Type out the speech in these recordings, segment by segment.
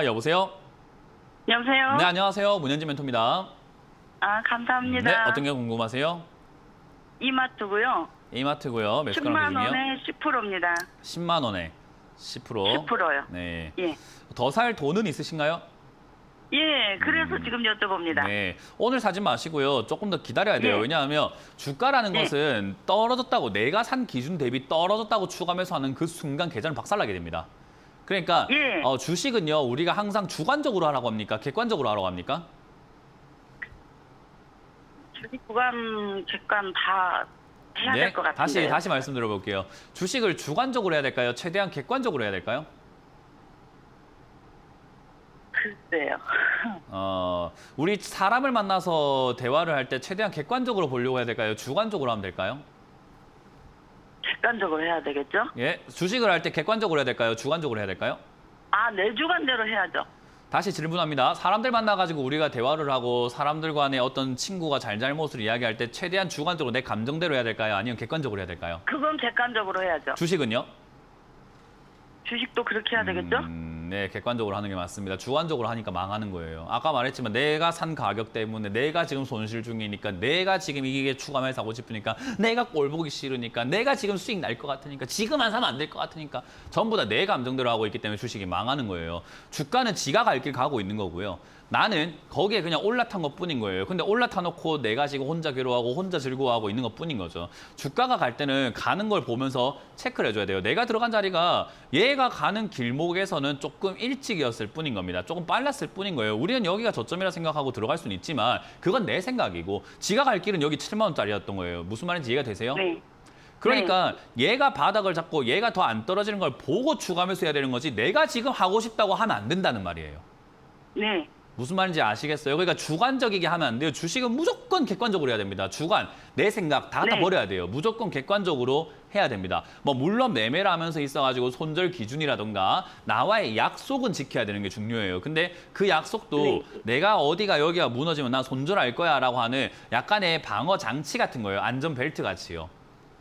여보세요? 여보세요? 네, 안녕하세요. 문현진 멘토입니다. 아, 감사합니다. 네, 어떤 게 궁금하세요? 이마트고요. 이마트고요. 매수가랑 10만 비중이요? 원에 10%입니다. 10만 원에 10%. 10%요. 네. 예. 더 살 돈은 있으신가요? 예, 그래서 지금 여쭤봅니다. 네. 오늘 사지 마시고요. 조금 더 기다려야 돼요. 예. 왜냐하면 주가라는 예. 것은 떨어졌다고 내가 산 기준 대비 떨어졌다고 추가 매수하는 그 순간 계좌는 박살나게 됩니다. 그러니까 예. 주식은요. 우리가 항상 주관적으로 하라고 합니까? 객관적으로 하라고 합니까? 주식 구간, 객관 다 해야 될 것 같은데. 다시 말씀드려볼게요. 주식을 주관적으로 해야 될까요? 최대한 객관적으로 해야 될까요? 글쎄요. 우리 사람을 만나서 대화를 할 때 최대한 객관적으로 보려고 해야 될까요? 주관적으로 하면 될까요? 객관적으로 해야 되겠죠? 예, 주식을 할 때 객관적으로 해야 될까요? 주관적으로 해야 될까요? 아, 내 주관대로 해야죠. 다시 질문합니다. 사람들 만나가지고 우리가 대화를 하고 사람들 간의 어떤 친구가 잘잘못을 이야기할 때 최대한 주관적으로 내 감정대로 해야 될까요? 아니면 객관적으로 해야 될까요? 그건 객관적으로 해야죠. 주식은요? 주식도 그렇게 해야 되겠죠? 네, 객관적으로 하는 게 맞습니다. 주관적으로 하니까 망하는 거예요. 아까 말했지만 내가 산 가격 때문에 내가 지금 손실 중이니까 내가 지금 이게 추가매수 하고 싶으니까 내가 꼴 보기 싫으니까 내가 지금 수익 날 것 같으니까 지금 안 사면 안 될 것 같으니까 전부 다 내 감정대로 하고 있기 때문에 주식이 망하는 거예요. 주가는 지가 갈 길 가고 있는 거고요. 나는 거기에 그냥 올라탄 것뿐인 거예요. 근데 올라타 놓고 내가 지금 혼자 괴로워하고 혼자 즐거워하고 있는 것뿐인 거죠. 주가가 갈 때는 가는 걸 보면서 체크를 해줘야 돼요. 내가 들어간 자리가 얘가 가는 길목에서는 조금 일찍이었을 뿐인 겁니다. 조금 빨랐을 뿐인 거예요. 우리는 여기가 저점이라 생각하고 들어갈 수는 있지만 그건 내 생각이고 지가 갈 길은 여기 7만 원짜리였던 거예요. 무슨 말인지 이해가 되세요? 네. 그러니까 얘가 바닥을 잡고 얘가 더 안 떨어지는 걸 보고 추가 매수해야 되는 거지 내가 지금 하고 싶다고 하면 안 된다는 말이에요. 네. 무슨 말인지 아시겠어요? 그러니까 주관적이게 하면 안 돼요. 주식은 무조건 객관적으로 해야 됩니다. 주관, 내 생각 다 갖다 네. 버려야 돼요. 무조건 객관적으로 해야 됩니다. 뭐 물론 매매를 하면서 있어가지고 손절 기준이라던가 나와의 약속은 지켜야 되는 게 중요해요. 근데 그 약속도 네. 내가 어디가 여기가 무너지면 나 손절할 거야 라고 하는 약간의 방어 장치 같은 거예요. 안전 벨트 같이요.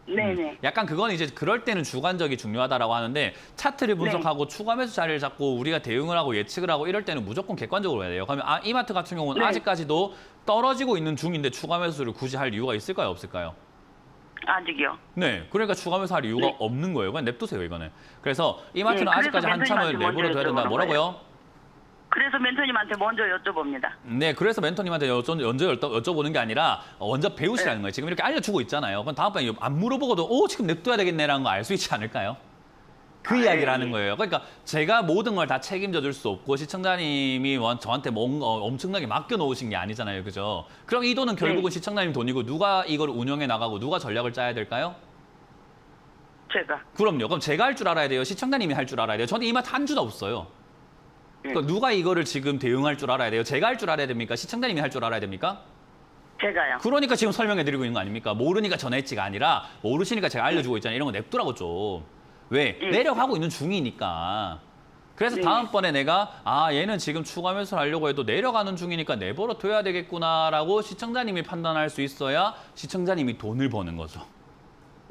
네네. 약간 그건 이제 그럴 때는 주관적이 중요하다라고 하는데 차트를 분석하고 추가 매수 자리를 잡고 우리가 대응을 하고 예측을 하고 이럴 때는 무조건 객관적으로 해야 돼요. 그러면 이마트 같은 경우는 네. 아직까지도 떨어지고 있는 중인데 추가 매수를 굳이 할 이유가 있을까요? 없을까요? 아직이요. 네, 그러니까 추가 매수할 이유가 네. 없는 거예요. 그냥 냅두세요, 이거는. 그래서 이마트는 네, 그래서 아직까지 한참을 멘토님한테 먼저 내버려둬야 된다. 여쭤보는 뭐라고요? 그래서 멘토님한테 먼저 여쭤봅니다. 네, 그래서 멘토님한테 먼저 여쭤보는 게 아니라 먼저 배우시라는 거예요. 지금 이렇게 알려주고 있잖아요. 그럼 다음번에 안 물어보고도 지금 냅둬야 되겠네라는 거 알 수 있지 않을까요? 그 이야기를 하는 거예요. 그러니까 제가 모든 걸 다 책임져 줄 수 없고 시청자님이 저한테 뭔가 엄청나게 맡겨놓으신 게 아니잖아요. 그죠? 그럼 이 돈은 결국은 시청자님 돈이고 누가 이걸 운영해 나가고 누가 전략을 짜야 될까요? 제가. 그럼요. 그럼 제가 할 줄 알아야 돼요. 시청자님이 할 줄 알아야 돼요. 저는 이마트 한 주도 없어요. 그러니까 누가 이거를 지금 대응할 줄 알아야 돼요? 제가 할 줄 알아야 됩니까? 시청자님이 할 줄 알아야 됩니까? 제가요. 그러니까 지금 설명해드리고 있는 거 아닙니까? 모르니까 전화했지가 아니라 모르시니까 제가 알려주고 있잖아요. 이런 거 냅두라고 좀. 왜? 내려가고 있는 중이니까. 그래서 네. 다음번에 내가 얘는 지금 추가 매수를 하려고 해도 내려가는 중이니까 내버려 둬야 되겠구나라고 시청자님이 판단할 수 있어야 시청자님이 돈을 버는 거죠.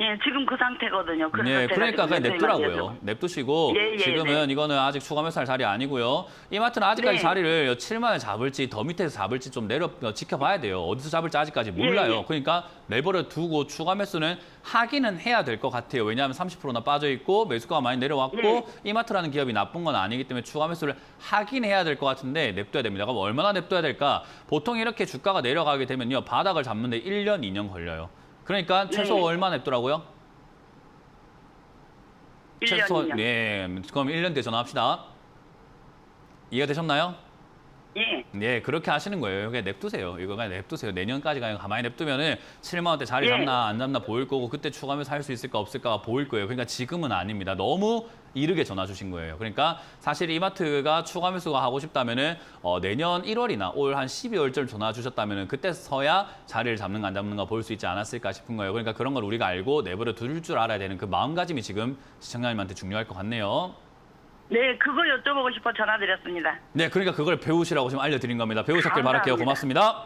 예, 지금 그 상태거든요. 그래서 네, 제가 그러니까 지금 그냥 멘토님한테 냅두라고요. 냅두시고 예, 지금은 이거는 아직 추가 매수할 자리 아니고요. 이마트는 아직까지 네. 자리를 7만 원에 잡을지 더 밑에서 잡을지 좀 지켜봐야 돼요. 어디서 잡을지 아직까지 몰라요. 예. 그러니까 내버려 두고 추가 매수는 하기는 해야 될 것 같아요. 왜냐하면 30%나 빠져 있고 매수가가 많이 내려왔고 네. 이마트라는 기업이 나쁜 건 아니기 때문에 추가 매수를 하긴 해야 될 것 같은데 냅둬야 됩니다. 그럼 얼마나 냅둬야 될까? 보통 이렇게 주가가 내려가게 되면요. 바닥을 잡는데 1년, 2년 걸려요. 그러니까 최소 네. 얼마 냅두라고요? 1년이요. 네, 그럼 1년 뒤에 전화합시다. 이해가 되셨나요? 예. 네, 그렇게 하시는 거예요. 그냥 냅두세요. 이거 그냥 냅두세요. 내년까지 그냥 가만히 냅두면은 7만 원대 자리 예. 잡나 안 잡나 보일 거고 그때 추가하면서 할 수 있을까 없을까가 보일 거예요. 그러니까 지금은 아닙니다. 너무 이르게 전화 주신 거예요. 그러니까 사실 이마트가 추가 매수가 하고 싶다면은 내년 1월이나 올 한 12월쯤 전화 주셨다면은 그때서야 자리를 잡는가 안 잡는가 볼 수 있지 않았을까 싶은 거예요. 그러니까 그런 걸 우리가 알고 내버려 둘 줄 알아야 되는 그 마음가짐이 지금 시청자님한테 중요할 것 같네요. 네, 그거 여쭤보고 싶어 전화드렸습니다. 네, 그러니까 그걸 배우시라고 지금 알려드린 겁니다. 배우셨길 감사합니다. 바랄게요. 고맙습니다.